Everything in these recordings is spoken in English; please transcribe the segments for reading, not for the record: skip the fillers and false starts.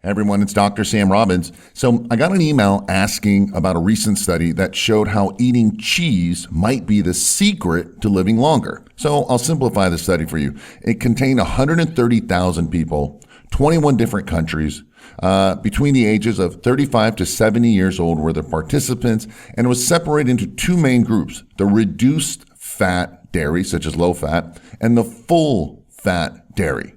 Hey everyone, it's Dr. Sam Robbins. So I got an email asking about a recent study that showed how eating cheese might be the secret to living longer. So I'll simplify the study for you. It contained 130,000 people, 21 different countries, between the ages of 35 to 70 years old were the participants, and it was separated into two main groups: the reduced fat dairy, such as low fat, and the full fat dairy.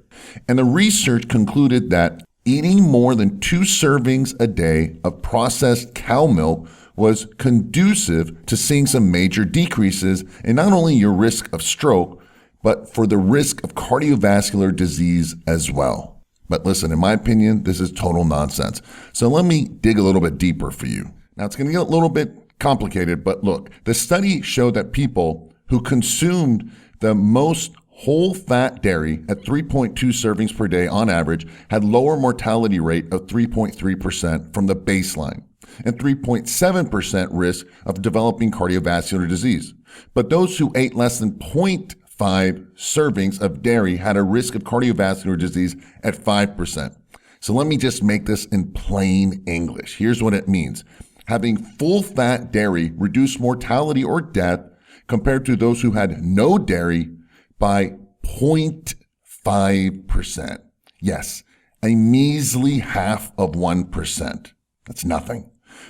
And the research concluded that eating more than 2 servings a day of processed cow milk was conducive to seeing some major decreases in not only your risk of stroke, but for the risk of cardiovascular disease as well. But listen, in my opinion, this is total nonsense. So let me dig a little bit deeper for you. Now, it's going to get a little bit complicated, but look, the study showed that people who consumed the most whole fat dairy at 3.2 servings per day on average had lower mortality rate of 3.3% from the baseline and 3.7% risk of developing cardiovascular disease. But those who ate less than 0.5 servings of dairy had a risk of cardiovascular disease at 5%. So let me just make this in plain English. Here's what it means. Having full fat dairy reduced mortality or death compared to those who had no dairy by 0.5%. Yes, a measly half of 1%. That's nothing.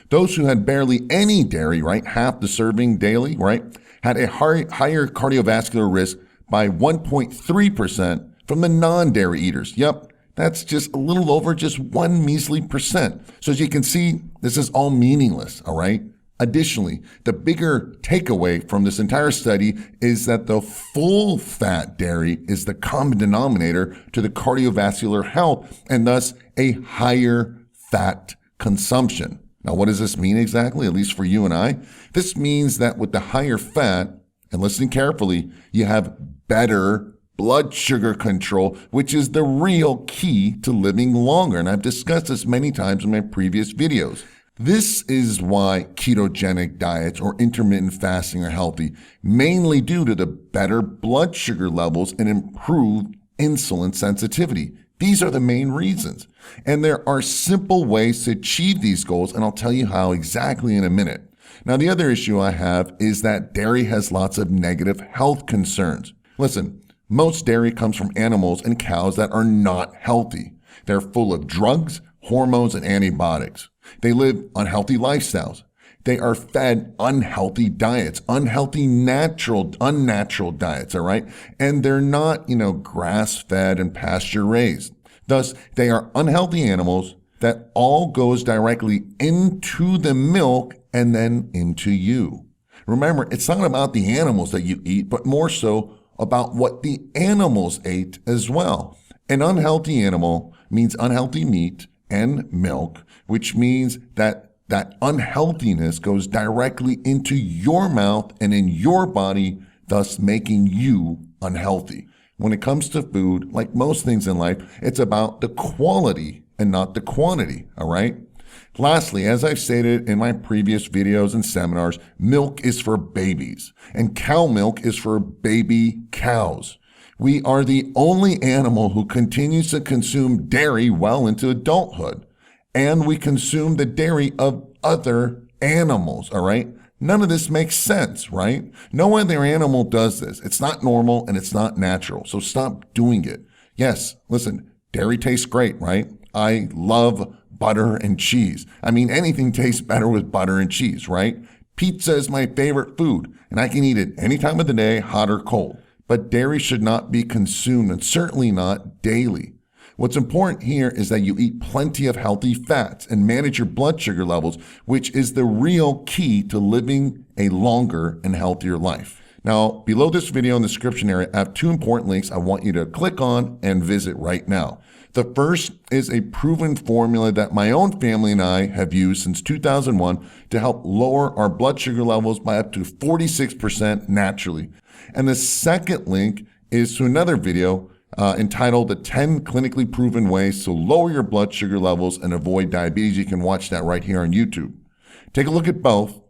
Those who had barely any dairy, right, half the serving daily, right, had a higher cardiovascular risk by 1.3% from the non-dairy eaters. Yep, that's just a little over just 1 measly percent. So as you can see, this is all meaningless, all right? Additionally, the bigger takeaway from this entire study is that the full fat dairy is the common denominator to the cardiovascular health and thus a higher fat consumption. Now, what does this mean exactly, at least for you and I? This means that with the higher fat, and listening carefully, you have better blood sugar control, which is the real key to living longer. And I've discussed this many times in my previous videos. This is why ketogenic diets or intermittent fasting are healthy, mainly due to the better blood sugar levels and improved insulin sensitivity. These are the main reasons. And there are simple ways to achieve these goals, and I'll tell you how exactly in a minute. Now, the other issue I have is that dairy has lots of negative health concerns. Listen, most dairy comes from animals and cows that are not healthy. They're full of drugs, hormones, and antibiotics. They live unhealthy lifestyles. They are fed unhealthy diets, unnatural diets, all right? And they're not, grass-fed and pasture-raised. Thus, they are unhealthy animals that all goes directly into the milk and then into you. Remember, it's not about the animals that you eat, but more so about what the animals ate as well. An unhealthy animal means unhealthy meat and milk, which means that unhealthiness goes directly into your mouth and in your body, thus making you unhealthy. When it comes to food, like most things in life, it's about the quality and not the quantity, all right? Lastly, as I've stated in my previous videos and seminars, milk is for babies, and cow milk is for baby cows. We are the only animal who continues to consume dairy well into adulthood. And we consume the dairy of other animals, all right? None of this makes sense, right? No other animal does this. It's not normal and it's not natural. So stop doing it. Yes, listen, dairy tastes great, right? I love butter and cheese. I mean, anything tastes better with butter and cheese, right? Pizza is my favorite food, and I can eat it any time of the day, hot or cold. But dairy should not be consumed, and certainly not daily. What's important here is that you eat plenty of healthy fats and manage your blood sugar levels, which is the real key to living a longer and healthier life. Now, below this video in the description area, I have 2 important links I want you to click on and visit right now. The first is a proven formula that my own family and I have used since 2001 to help lower our blood sugar levels by up to 46% naturally. And the second link is to another video entitled The 10 Clinically Proven Ways to Lower Your Blood Sugar Levels and Avoid Diabetes. You can watch that right here on YouTube. Take a look at both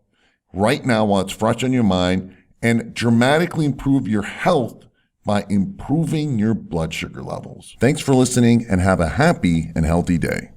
right now while it's fresh on your mind and dramatically improve your health by improving your blood sugar levels. Thanks for listening and have a happy and healthy day.